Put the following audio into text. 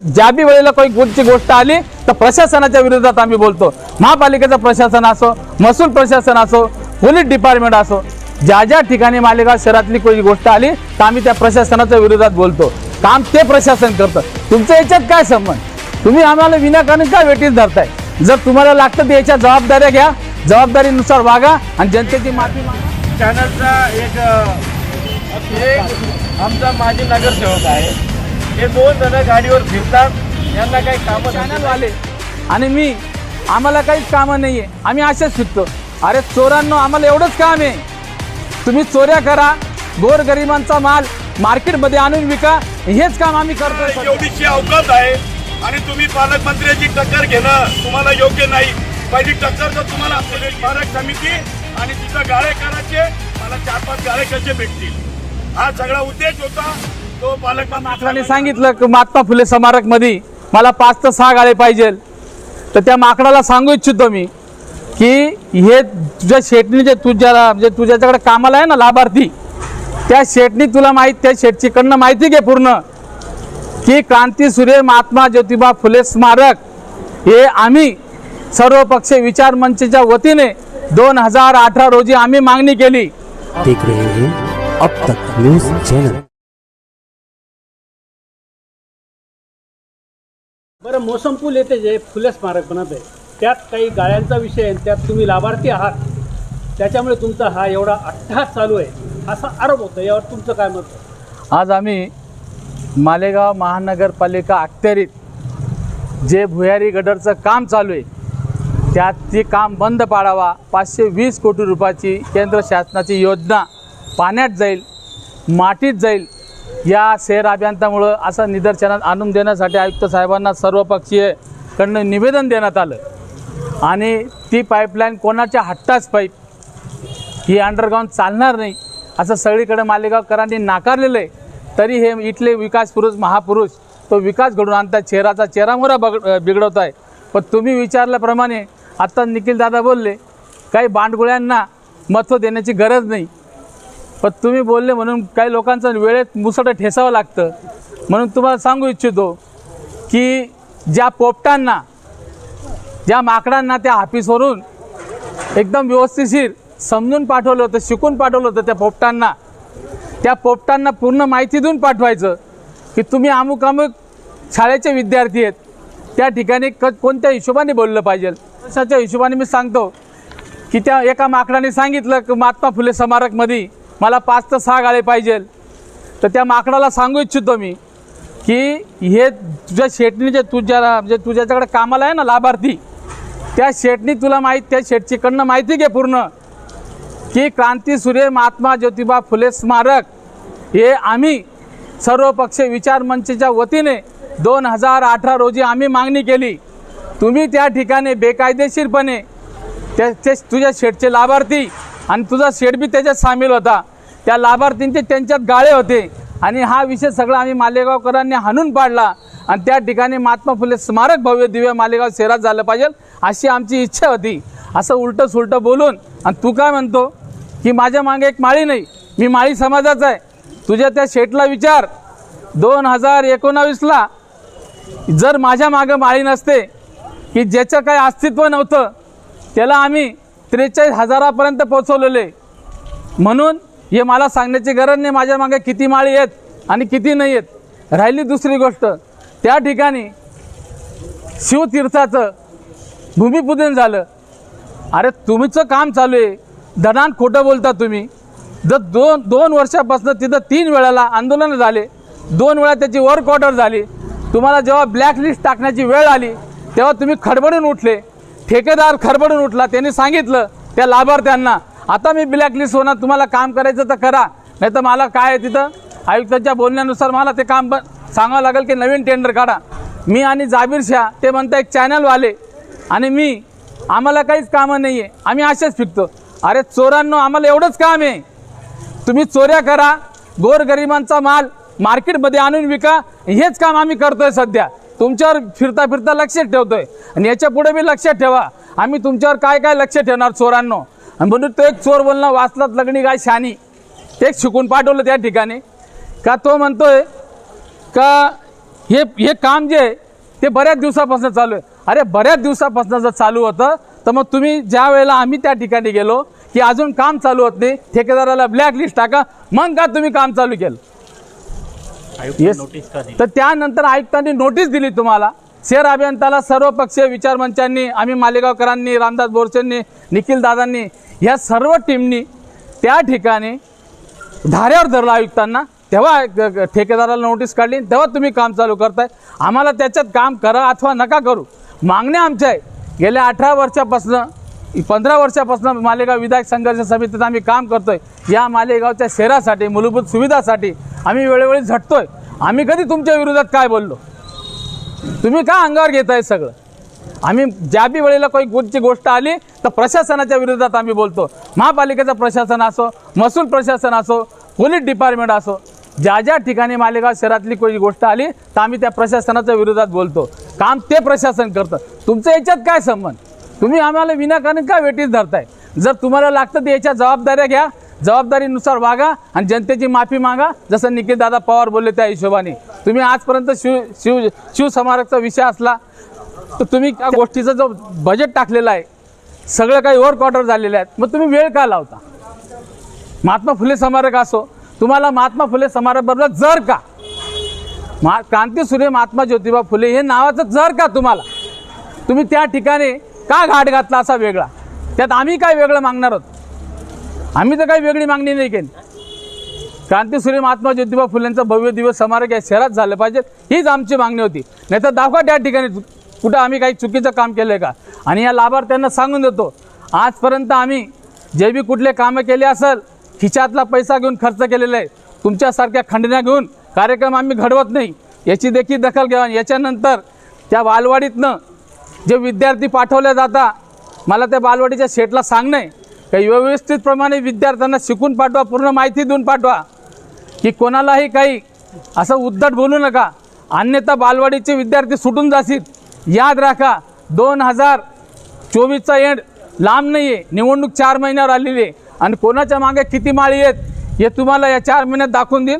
ज्या बी वेळेला काही कोणती गोष्ट आली तर प्रशासनाच्या विरोधात आम्ही बोलतो। महापालिकेचं प्रशासन असो, महसूल प्रशासन असो, पोलीस डिपार्टमेंट असो, ज्या ज्या ठिकाणी मालेगाव शहरातली कोणी गोष्ट आली तर आम्ही त्या प्रशासनाच्या विरोधात बोलतो। काम ते प्रशासन करतं, तुमच्या याच्यात काय संबंध? तुम्ही आम्हाला विनाकारण काय वेटीस धरताय? जर तुम्हाला लागतं तर याच्या जबाबदाऱ्या घ्या, जबाबदारीनुसार वागा आणि जनतेची माफी मागा। चॅनलचा एक आमचा माजी नगरसेवक आहे, हे 2 जण गाडीवर फिरतात, यांना काही कामं चॅनलवाले आणि मी आम्हाला काहीच कामं नाही आहे, आम्ही असेच फिरतो। अरे चोरांनो, आम्हाला एवढंच काम आहे, तुम्ही चोऱ्या करा, गोरगरिबांचा माल मार्केटमध्ये आणून विका, हेच काम आम्ही करतो। एवढीशी अवकाश आहे आणि तुम्ही पालकमंत्र्याची टक्कर घेणं तुम्हाला योग्य नाही। पहिली टक्कर तर तुम्हाला स्मारक समिती आणि तिथं गाळे करायचे, मला 4-5 गाळे कसे भेटतील, हा सगळा उद्देश होता। तो माकडाने सांगितलं की महात्मा फुले स्मारक मध्ये मला 5 ते 6 गाळे पाहिजे, तर त्या माकडाला सांगू इच्छितो मी की हे तुझ्या शेटनी जे तुझ्याकडे कामाला आहे ना लाभार्थी, त्या शेटनी तुला त्या शेटची कडनं माहिती घे पूर्ण की क्रांतीसूर्य महात्मा ज्योतिबा फुले स्मारक हे आम्ही सर्वपक्ष विचार मंचच्या वतीने 2018 रोजी आम्ही मागणी केली। देख रहे हैं अब तक न्यूज चैनल। बरं, मोसमपूल येथे जे फुले स्मारक बनत आहे त्यात काही गाळ्यांचा विषय आहे, त्यात तुम्ही लाभार्थी आहात, त्याच्यामुळे तुमचा हा एवढा अट्टहास चालू आहे असा आरोप होतो, यावर तुमचं काय मत आहे? आज आम्ही मालेगाव महानगरपालिका अखत्यारीत जे भुयारी गडरचं काम चालू आहे त्यात ते काम बंद पाडावा, 520 कोटी रुपयाची केंद्र शासनाची योजना पाण्यात जाईल, मातीत जाईल, या शहर अभियंत्यामुळं असं निदर्शनात आणून देण्यासाठी आयुक्त साहेबांना सर्वपक्षीय कडनं निवेदन देण्यात आलं आणि ती पाईपलाईन कोणाच्या हट्टाच पाईप ही अंडरग्राऊंड चालणार नाही असं सगळीकडे मालेगावकरांनी नाकारलेलं आहे। तरी हे इथले विकास पुरुष महापुरुष तो विकास घडून आणतात, शहराचा चेहरामोहरा बिघडवत आहे। पण तुम्ही विचारल्याप्रमाणे आत्ता निखिल दादा बोलले काही भांडगुळ्यांना महत्त्व देण्याची गरज नाही, पण तुम्ही बोलले म्हणून काही लोकांचं वेळेत मुसटं ठेसावं लागतं। म्हणून तुम्हाला सांगू इच्छितो की ज्या पोपटांना, ज्या माकडांना त्या ऑफिसवरून एकदम व्यवस्थितशीर समजून पाठवलं होतं, शिकून पाठवलं होतं, त्या पोपटांना पूर्ण माहिती देऊन पाठवायचं की तुम्ही अमुक अमुक शाळेचे विद्यार्थी आहेत, त्या ठिकाणी कोणत्या हिशोबाने बोललं पाहिजे। तशाच्या हिशोबाने मी सांगतो की त्या एका माकडाने सांगितलं की महात्मा फुले स्मारकमध्ये मला 5 ते 6 गाळे पाहिजे, तर त्या माकडाला सांगू इच्छितो मी की हे तुझ्या शेटनी तुझ्याकडे कामाला आहे ना लाभार्थी, त्या शेटनी तुला त्या शेटची कडनं माहिती घे पूर्ण की क्रांतीसूर्य महात्मा ज्योतिबा फुले स्मारक हे आम्ही सर्वपक्ष विचार मंचच्या वतीने 2018 रोजी आम्ही मागणी केली। तुम्ही त्या ठिकाणी बेकायदेशीरपणे तुझ्या शेटचे लाभार्थी आणि तुझा शेट बी त्याच्यात सामील होता, त्या लाभार्थींचे त्यांच्यात गाळे होते आणि हा विषय सगळा आम्ही मालेगावकरांनी हाणून पाडला आणि त्या ठिकाणी महात्मा फुले स्मारक भव्य दिव्य मालेगाव शहरात झालं पाहिजे अशी आमची इच्छा होती। असं उलटं सुलटं बोलून आणि तू काय म्हणतो की माझ्या मागे एक माळी नाही, मी माळी समाजाचा आहे, तुझ्या त्या शेटला विचार 2019ला जर माझ्या मागं माळी नसते की ज्याचं काही अस्तित्व नव्हतं त्याला आम्ही 43,000पर्यंत पोहोचवलेले। म्हणून हे मला सांगण्याची गरज नाही माझ्या मागे किती माळी आहेत आणि किती नाही आहेत। राहिली दुसरी गोष्ट, त्या ठिकाणी शिवतीर्थाचं भूमिपूजन झालं। अरे तुमचं काम चालू आहे, धनान खोटं बोलता तुम्ही। जर दोन वर्षापासून तिथं 3 वेळेला आंदोलनं झाले, 2 वेळा त्याची वर्क ऑर्डर झाली, तुम्हाला जेव्हा ब्लॅकलिस्ट टाकण्याची वेळ आली तेव्हा तुम्ही खडबडून उठले, ठेकेदार खडबडून उठला, त्यांनी सांगितलं त्या लाभार्थ्यांना आता मी ब्लॅकलिस्ट होणार, तुम्हाला काम करायचं तर करा, नाही तर मला काय आहे तिथं आयुक्तांच्या बोलण्यानुसार मला ते काम सांगावं लागेल की नवीन टेंडर काढा। मी आणि जाबीर शाह ते म्हणता एक चॅनलवाले आणि मी आम्हाला काहीच कामं नाही आहे, आम्ही असेच फिरतो। अरे चोरांनो, आम्हाला एवढंच काम आहे, तुम्ही चोऱ्या करा, गोरगरिबांचा माल मार्केटमध्ये आणून विका, हेच काम आम्ही करतोय सध्या। तुमच्यावर फिरता फिरता लक्षात ठेवतोय आणि याच्या पुढे बी लक्षात ठेवा, आम्ही तुमच्यावर काय काय लक्ष ठेवणार चोरांनो। आणि म्हणून तो एक चोर बोलणं वाचलात लगणी काय शानी, ते शिकून पाठवलं त्या ठिकाणी का तो म्हणतोय का हे काम जे आहे ते बऱ्याच दिवसापासून चालू आहे. अरे बऱ्याच दिवसापासून जर चालू होतं तर मग तुम्ही ज्या वेळेला आम्ही त्या ठिकाणी गेलो की अजून काम चालू होत नाही, ठेकेदाराला ब्लॅक लिस्ट टाका, मग का तुम्ही काम चालू केलं? Yes. तर त्यानंतर आयुक्तांनी नोटीस दिली तुम्हाला. शहर अभियंताला सर्वपक्षीय विचारमंचांनी, आम्ही मालेगावकरांनी, रामदास बोरसेंनी, निखिल दादांनी, ह्या सर्व टीमनी त्या ठिकाणी धाऱ्यावर धरलं आयुक्तांना. तेव्हा ठेकेदाराला नोटीस काढली, तेव्हा तुम्ही काम चालू करताय. आम्हाला त्याच्यात काम करा अथवा नका करू, मागण्या आमच्या आहे. गेल्या 18 वर्षापासून 15 वर्षापासून मालेगाव विधायक संघर्ष समितीत आम्ही काम करतोय. या मालेगावच्या शहरासाठी, मूलभूत सुविधासाठी आम्ही वेळोवेळी झटतोय. आम्ही कधी तुमच्या विरोधात काय बोललो? तुम्ही का अंगावर घेताय सगळं? आम्ही ज्या बी वेळेला कोणती गोष्ट आली तर प्रशासनाच्या विरोधात आम्ही बोलतो. महापालिकेचं प्रशासन असो, महसूल प्रशासन असो, पोलीस डिपार्टमेंट असो, ज्या ज्या ठिकाणी मालेगाव शहरातली कोणी गोष्ट आली तर आम्ही त्या प्रशासनाच्या विरोधात बोलतो. काम ते प्रशासन करतं. तुमचं याच्यात काय संबंध? तुम्ही आम्हाला विनाकारण का वेटीस धरताय? जर तुम्हाला लागतं तर याच्या जबाबदाऱ्या घ्या, जबाबदारीनुसार वागा आणि जनतेची माफी मागा. जसं निखिल दादा पवार बोलले त्या हिशोबाने तुम्ही आजपर्यंत शिवस्मारकचा विषय असला तर तुम्ही त्या गोष्टीचं जो बजेट टाकलेलं आहे सगळं काही ओव्हर क्वार्टर झालेलं आहे, मग तुम्ही वेळ का लावता? महात्मा फुले स्मारक असो, तुम्हाला महात्मा फुले स्मारकबरोबर जर का क्रांतीसूर्य महात्मा ज्योतिबा फुले हे नावाचं जर का तुम्ही त्या ठिकाणी का घाट घातला असा वेगळा? त्यात आम्ही काय वेगळं मागणार आहोत? आम्ही तर काही वेगळी मागणी नाही केली. क्रांतीसूर्य महात्मा ज्योतिबा फुलेंचं भव्य दिवस स्मारक या शहरात झालं पाहिजे, हीच आमची मागणी होती. नाही तर दाखवा त्या ठिकाणी कुठं आम्ही काही चुकीचं काम केलं आहे का. आणि या लाभार्थ्यांना सांगून देतो, आजपर्यंत आम्ही जे बी कुठले कामं केले असेल खिशातला पैसा घेऊन खर्च केलेला आहे. तुमच्यासारख्या खंडण्या घेऊन कार्यक्रम आम्ही घडवत नाही, याची देखील दखल घ्या. याच्यानंतर त्या बालवाडीतनं जे विद्यार्थी पाठवले जाता, मला त्या बालवाडीच्या शेटला सांगणं आहे काही व्यवस्थितप्रमाणे विद्यार्थ्यांना शिकून पाठवा, पूर्ण माहिती देऊन पाठवा, की कोणालाही काही असं उद्धट बोलू नका, अन्यथा बालवाडीचे विद्यार्थी सुटून जातील. याद राखा, 2024चा एंड लांब नाही आहे, निवडणूक 4 महिन्यावर आलेली आहे आणि कोणाच्या मागे किती माळी आहेत हे तुम्हाला या 4 महिन्यात दाखवून देईल.